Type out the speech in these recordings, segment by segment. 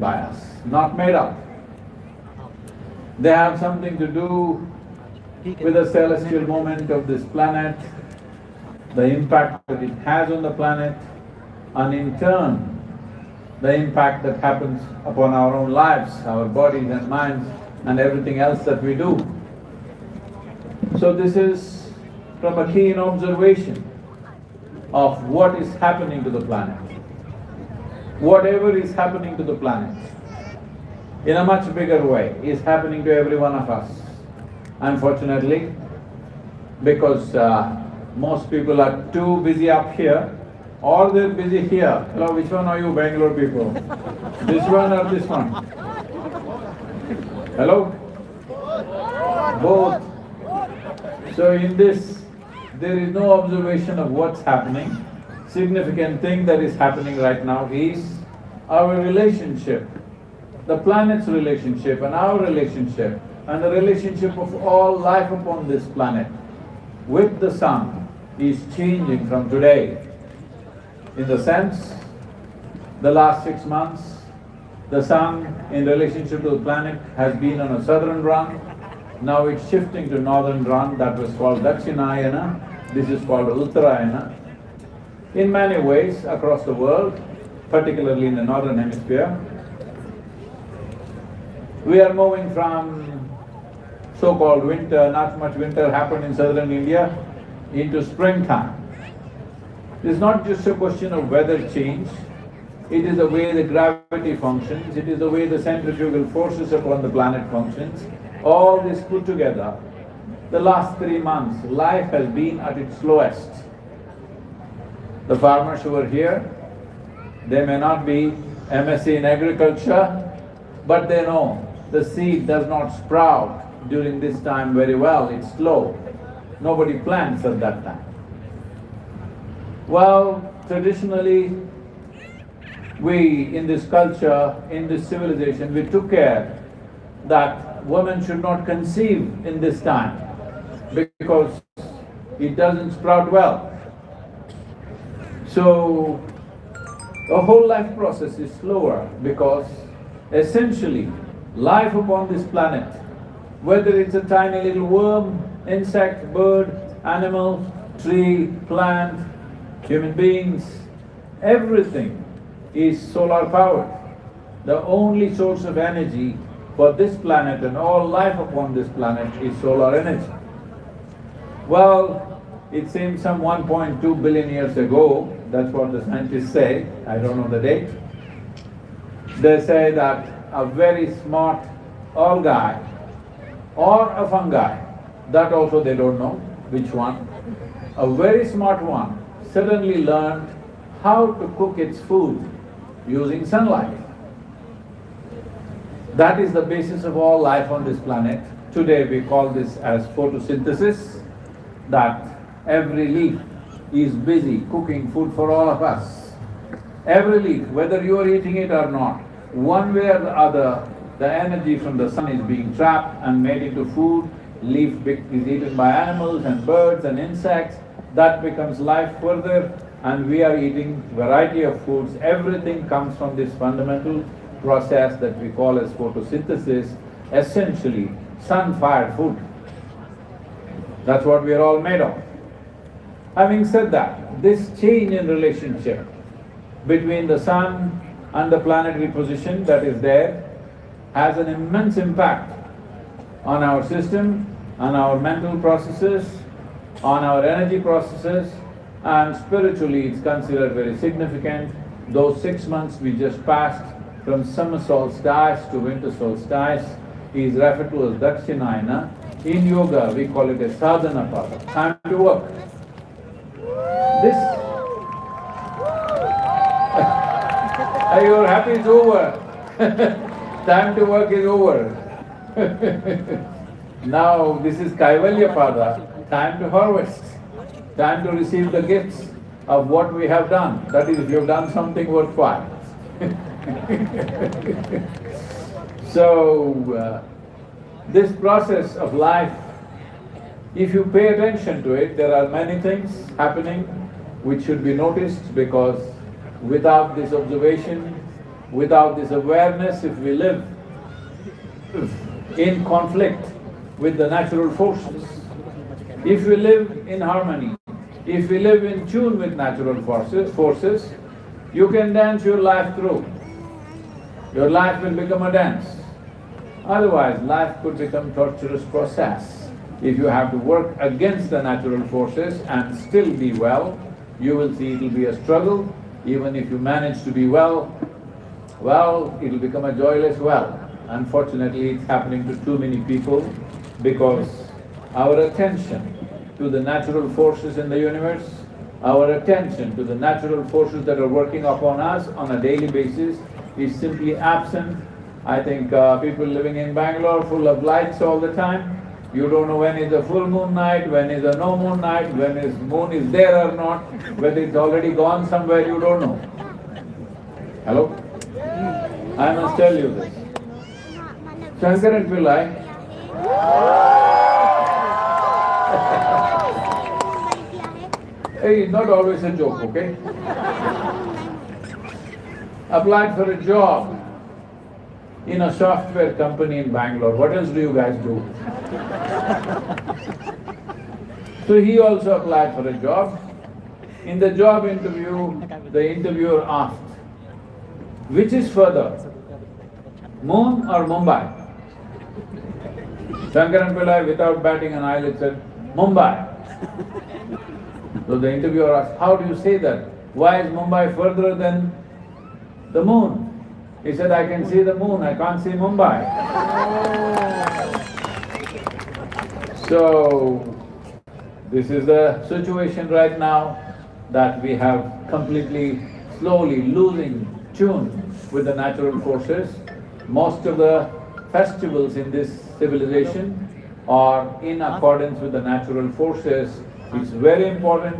by us, not made up. They have something to do with the celestial movement of this planet, the impact that it has on the planet, and in turn, the impact that happens upon our own lives, our bodies and minds, and everything else that we do. So this is from a keen observation of what is happening to the planet. Whatever is happening to the planet, in a much bigger way, is happening to every one of us. Unfortunately, because most people are too busy up here, or they're busy here. Hello, which one are you, Bangalore people? This one or this one? Hello? Both. So in this, there is no observation of what's happening. Significant thing that is happening right now is our relationship, the planet's relationship and our relationship, and the relationship of all life upon this planet with the sun is changing from today. In the sense, the last 6 months, the sun in relationship to the planet has been on a southern run. Now it's shifting to northern run. That was called Dakshinayana, this is called Uttarayana. In many ways across the world, particularly in the northern hemisphere, we are moving from so-called winter, not much winter happened in southern India, into springtime. It's not just a question of weather change, it is the way the gravity functions, it is the way the centrifugal forces upon the planet functions. All this put together, the last 3 months, life has been at its slowest. The farmers who are here, they may not be MSc in agriculture, but they know the seed does not sprout during this time very well, it's slow. Nobody plants at that time. Well, traditionally, we in this culture, in this civilization, we took care that women should not conceive in this time because it doesn't sprout well. So, the whole life process is slower because essentially, life upon this planet, whether it's a tiny little worm, insect, bird, animal, tree, plant, human beings, everything is solar powered. The only source of energy for this planet and all life upon this planet is solar energy. Well, it seems some 1.2 billion years ago, that's what the scientists say, I don't know the date, they say that a very smart algae or a fungi, that also they don't know which one, a very smart one suddenly learned how to cook its food using sunlight. That is the basis of all life on this planet. Today we call this as photosynthesis, that every leaf is busy cooking food for all of us. Every leaf, whether you are eating it or not, one way or the other, the energy from the sun is being trapped and made into food. Leaf is eaten by animals and birds and insects. That becomes life further, and we are eating variety of foods. Everything comes from this fundamental process that we call as photosynthesis, essentially sun-fired food. That's what we are all made of. Having said that, this change in relationship between the sun and the planetary position that is there has an immense impact on our system, on our mental processes, on our energy processes, and spiritually it's considered very significant. Those 6 months we just passed from summer solstice to winter solstice is referred to as Dakshinayana. In yoga we call it a sadhana pada, time to work. This… You're happy it's over. Time to work is over. Now this is Kaivalya pada, time to harvest, time to receive the gifts of what we have done. That is, if you have done something worthwhile. So, this process of life, if you pay attention to it, there are many things happening which should be noticed, because without this observation, Without this awareness, if we live in conflict with the natural forces, if we live in harmony, if we live in tune with natural forces, you can dance your life through. Your life will become a dance. Otherwise, life could become torturous process. If you have to work against the natural forces and still be well, you will see it'll be a struggle. Even if you manage to be well, it'll become a joyless well. Unfortunately, it's happening to too many people because our attention to the natural forces in the universe, our attention to the natural forces that are working upon us on a daily basis is simply absent. I think people living in Bangalore full of lights all the time. You don't know when is a full moon night, when is a no moon night, when is moon is there or not, whether it's already gone somewhere, you don't know. Hello? I must tell you this. Sankranti, hey, it's not always a joke, okay? Applied for a job in a software company in Bangalore. What else do you guys do? So he also applied for a job. In the job interview, the interviewer asked, which is further, Moon or Mumbai? Sankranti, without batting an eyelid, said, Mumbai. So the interviewer asked, how do you say that? Why is Mumbai further than the moon? He said, I can see the moon, I can't see Mumbai. So, this is the situation right now, that we have completely, slowly losing tune with the natural forces. Most of the festivals in this civilization are in accordance with the natural forces. It's very important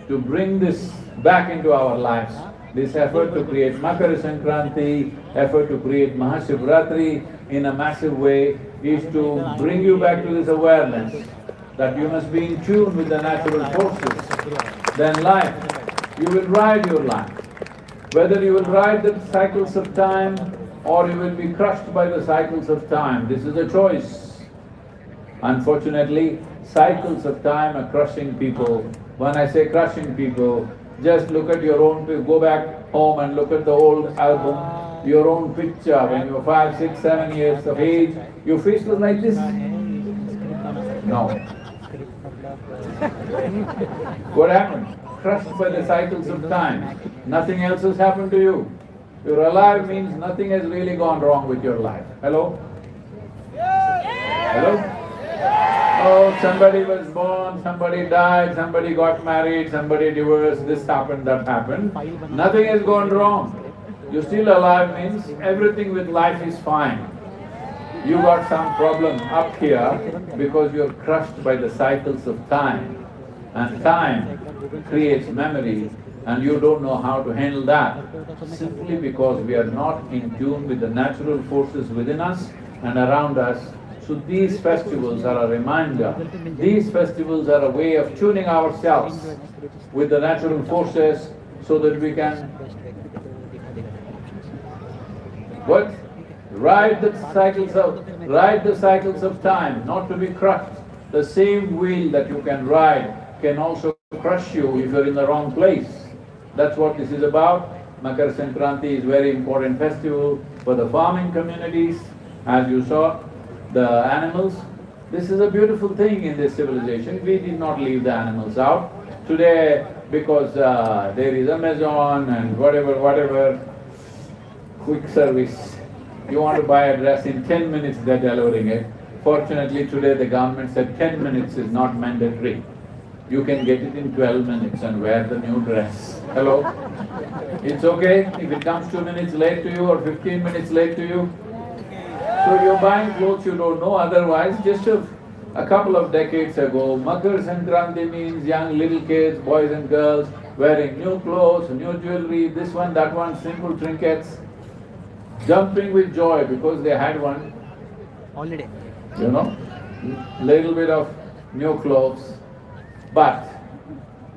to bring this back into our lives. This effort to create Makar Sankranti, effort to create Mahashivratri in a massive way is to bring you back to this awareness that you must be in tune with the natural forces. Then life, you will ride your life. Whether you will ride the cycles of time or you will be crushed by the cycles of time, this is a choice. Unfortunately, cycles of time are crushing people. When I say crushing people, just look at your own, go back home and look at the old album, your own picture when you were 5, 6, 7 years of age, your face was like this. No. What happened? Crushed by the cycles of time. Nothing else has happened to you. You're alive means nothing has really gone wrong with your life. Hello? Hello? Oh, somebody was born, somebody died, somebody got married, somebody divorced, this happened, that happened. Nothing has gone wrong. You're still alive means everything with life is fine. You got some problem up here because you're crushed by the cycles of time. And time creates memory and you don't know how to handle that. Simply because we are not in tune with the natural forces within us and around us. So these festivals are a reminder. These festivals are a way of tuning ourselves with the natural forces so that we can what? Ride the cycles of time, not to be crushed. The same wheel that you can ride can also crush you if you're in the wrong place. That's what this is about. Makar Sankranti is a very important festival for the farming communities. As you saw, the animals, this is a beautiful thing in this civilization. We did not leave the animals out. Today, because there is Amazon and whatever, quick service, you want to buy a dress, in 10 minutes they're delivering it. Fortunately today the government said 10 minutes is not mandatory. You can get it in 12 minutes and wear the new dress. Hello? It's okay if it comes 2 minutes late to you or 15 minutes late to you. So you're buying clothes you don't know, otherwise just a couple of decades ago, Makar Sankranti means young little kids, boys and girls, wearing new clothes, new jewelry, this one, that one, simple trinkets, jumping with joy because they had one. Holiday. You know, little bit of new clothes. But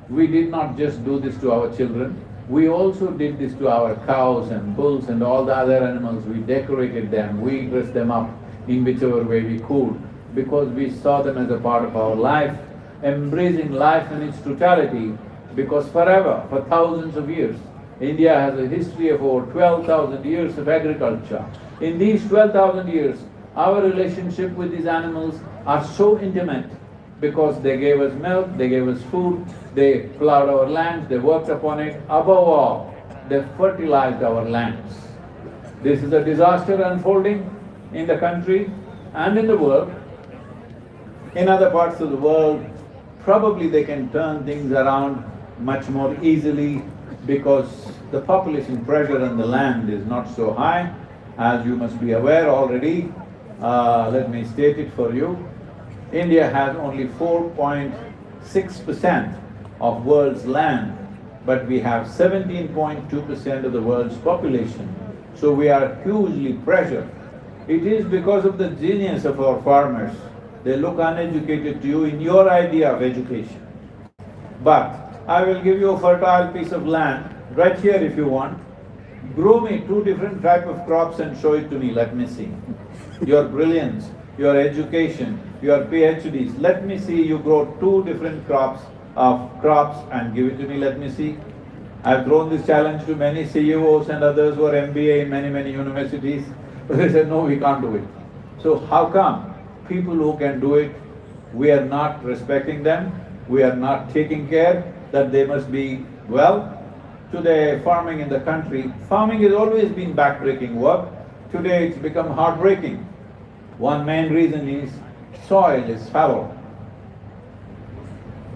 we did not just do this to our children, We also did this to our cows and bulls and all the other animals. We decorated them, we dressed them up in whichever way we could, because we saw them as a part of our life, embracing life in its totality, because forever, for thousands of years, India has a history of over 12,000 years of agriculture. In these 12,000 years, our relationship with these animals are so intimate because they gave us milk, they gave us food, they plowed our lands, they worked upon it. Above all, they fertilized our lands. This is a disaster unfolding in the country and in the world. In other parts of the world, probably they can turn things around much more easily because the population pressure on the land is not so high, as you must be aware already. Let me state it for you. India has only 4.6% of world's land, but we have 17.2% of the world's population. So we are hugely pressured. It is because of the genius of our farmers. They look uneducated to you in your idea of education. But I will give you a fertile piece of land right here if you want. Grow me 2 different types of crops and show it to me, let me see. Your brilliance, your education, your PhDs, let me see you grow 2 different crops and give it to me, let me see. I've thrown this challenge to many CEOs and others who are MBA in many universities, but they said, no, we can't do it. So how come people who can do it, we are not respecting them, we are not taking care that they must be well? Today, farming in the country, farming has always been backbreaking work. Today it's become heartbreaking. One main reason is soil is fallow.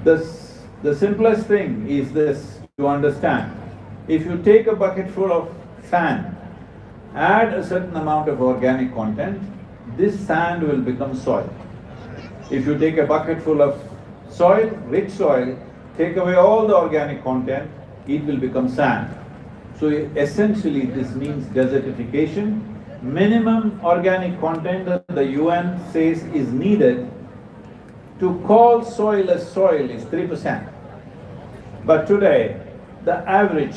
The simplest thing is this to understand. If you take a bucket full of sand, add a certain amount of organic content, this sand will become soil. If you take a bucket full of soil, rich soil, take away all the organic content, it will become sand. So essentially this means desertification. Minimum organic content that the UN says is needed to call soil as soil is 3%. But today, the average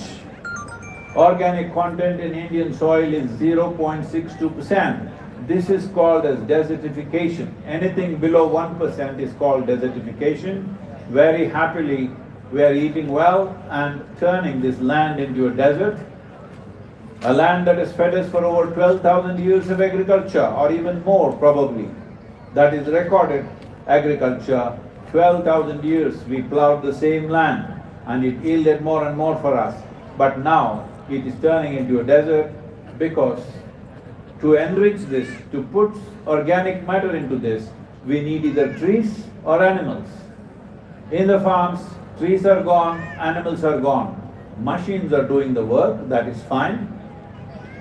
organic content in Indian soil is 0.62%. This is called as desertification. Anything below 1% is called desertification. Very happily, we are eating well and turning this land into a desert. A land that has fed us for over 12,000 years of agriculture, or even more probably. That is recorded agriculture. 12,000 years we plowed the same land and it yielded more and more for us. But now it is turning into a desert because to enrich this, to put organic matter into this, we need either trees or animals. In the farms, trees are gone, animals are gone. Machines are doing the work, that is fine.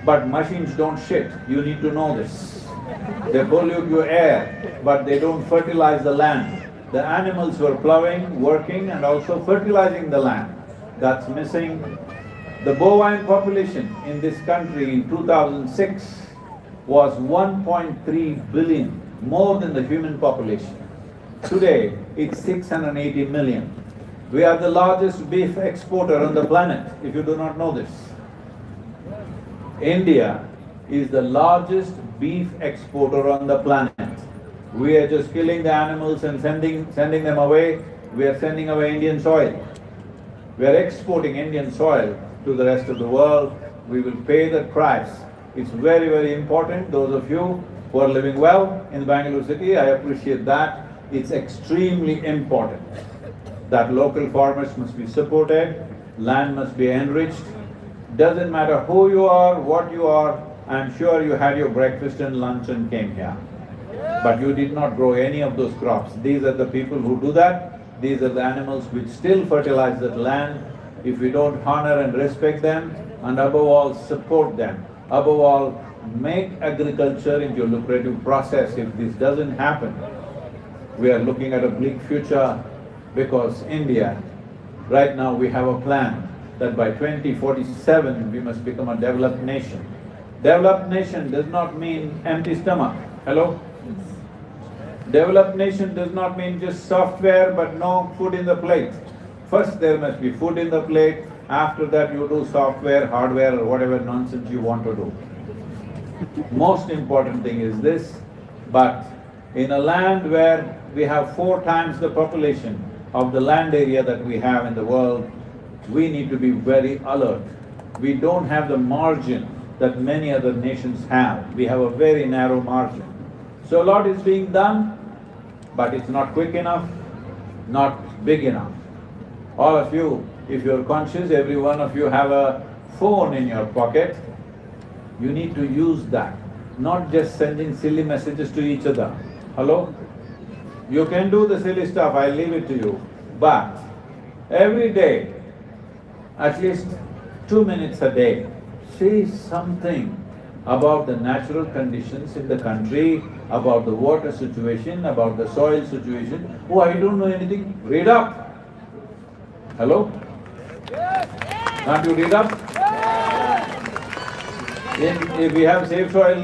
But machines don't shit, you need to know this. They pollute your air, but they don't fertilize the land. The animals were plowing, working and also fertilizing the land. That's missing. The bovine population in this country in 2006 was 1.3 billion, more than the human population. Today, it's 680 million. We are the largest beef exporter on the planet, if you do not know this. India is the largest beef exporter on the planet. We are just killing the animals and sending them away. We are sending away Indian soil. We are exporting Indian soil to the rest of the world. We will pay the price. It's very important. Those of you who are living well in Bangalore city, I appreciate that. It's extremely important that local farmers must be supported, land must be enriched. Doesn't matter who you are, what you are, I'm sure you had your breakfast and lunch and came here. But you did not grow any of those crops. These are the people who do that. These are the animals which still fertilize that land. If we don't honor and respect them, and above all support them, above all make agriculture into a lucrative process, if this doesn't happen, we are looking at a bleak future, because India, right now we have a plan that by 2047 we must become a developed nation. Developed nation does not mean empty stomach. Hello? Developed nation does not mean just software but no food in the plate. First there must be food in the plate After that you do software, hardware or whatever nonsense you want to do. Most important thing is this, but in a land where we have 4 times the population of the land area that we have in the world, we need to be very alert. We don't have the margin that many other nations have. We have a very narrow margin. So a lot is being done, but it's not quick enough, not big enough. All of you, if you're conscious, every one of you have a phone in your pocket. You need to use that, not just sending silly messages to each other. Hello? You can do the silly stuff, I'll leave it to you. But every day, at least 2 minutes a day, say something about the natural conditions in the country, about the water situation, about the soil situation. Oh, I don't know anything. Read up. Hello? Can't you read up? If we have Safe Soil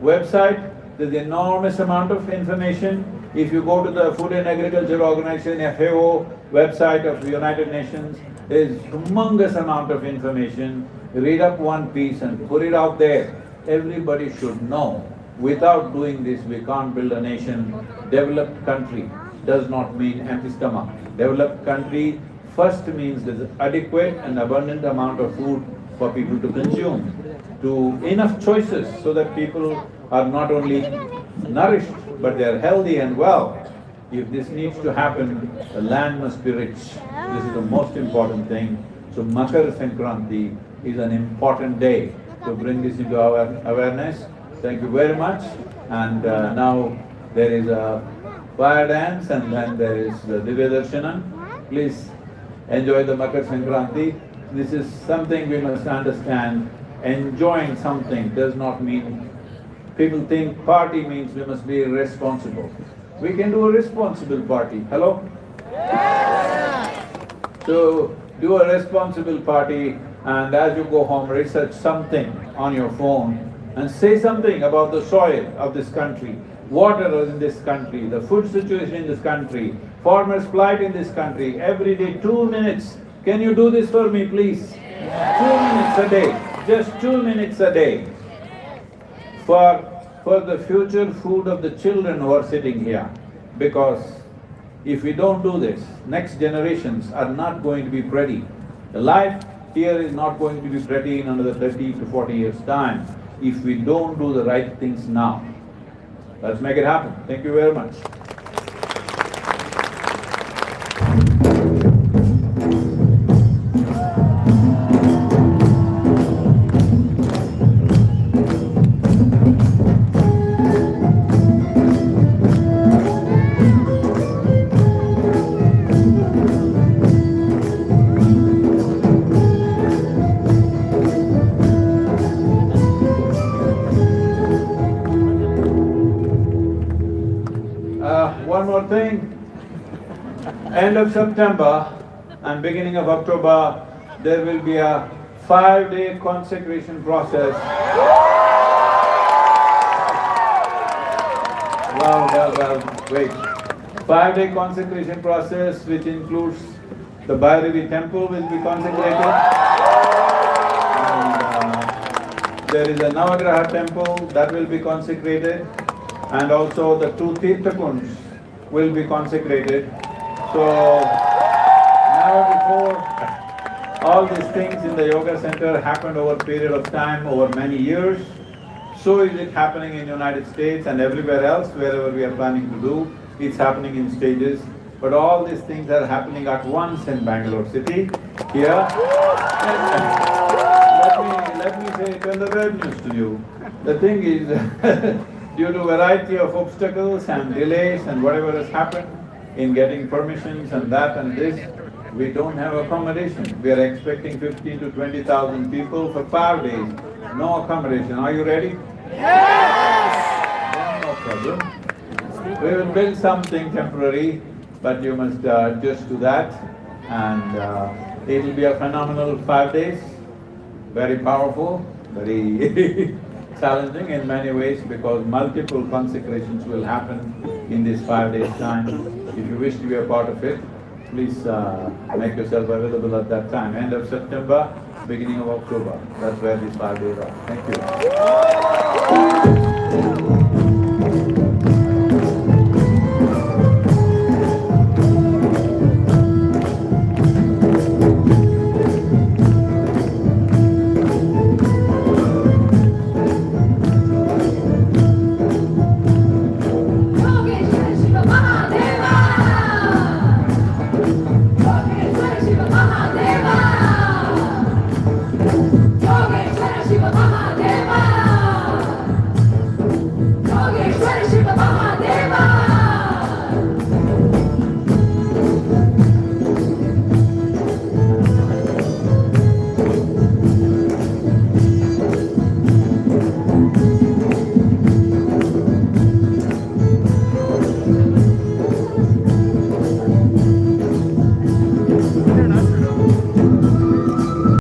website, there's enormous amount of information. If you go to the Food and Agriculture Organization, FAO website of the United Nations, there's humongous amount of information. Read up one piece and put it out there. Everybody should know. Without doing this, we can't build a nation. Developed country does not mean empty stomach. Developed country first means there's adequate and abundant amount of food for people to consume, to enough choices so that people are not only nourished, but they are healthy and well. If this needs to happen, the land must be rich. This is the most important thing. So Makar Sankranti is an important day to bring this into our awareness. Thank you very much. And now there is a fire dance and then there is the Divya Darshanam. Please enjoy the Makar Sankranti. This is something we must understand. Enjoying something does not mean… People think party means we must be responsible. We can do a responsible party. Hello? Yes. So, do a responsible party and as you go home, research something on your phone and say something about the soil of this country, water in this country, the food situation in this country, farmers' plight in this country. Every day, 2 minutes. Can you do this for me, please? 2 minutes a day, just 2 minutes a day for the future food of the children who are sitting here. Because if we don't do this, next generations are not going to be pretty. The life here is not going to be pretty in another 30 to 40 years' time if we don't do the right things now. Let's make it happen. Thank you very much. One more thing, end of September and beginning of October, there will be a 5-day consecration process. Well, wait. 5-day consecration process which includes the Bhairavi temple will be consecrated. And there is a Navagraha temple that will be consecrated. And also the 2 Tirthakunds will be consecrated. So, never before all these things in the yoga center happened over a period of time, over many years. So is it happening in the United States and everywhere else, wherever we are planning to do. It's happening in stages. But all these things are happening at once in Bangalore city, here. Let me say tell the bad news to you. The thing is, due to a variety of obstacles and delays and whatever has happened in getting permissions and that and this, we don't have accommodation. We are expecting 15 to 20,000 people for 5 days. No accommodation. Are you ready? Yes! No problem. We will build something temporary, but you must adjust to that. And it will be a phenomenal 5 days. Very powerful, very challenging in many ways because multiple consecrations will happen in this 5 days' time. If you wish to be a part of it, Please make yourself available at that time. End of September, beginning of October. That's where these 5 days are. Thank you.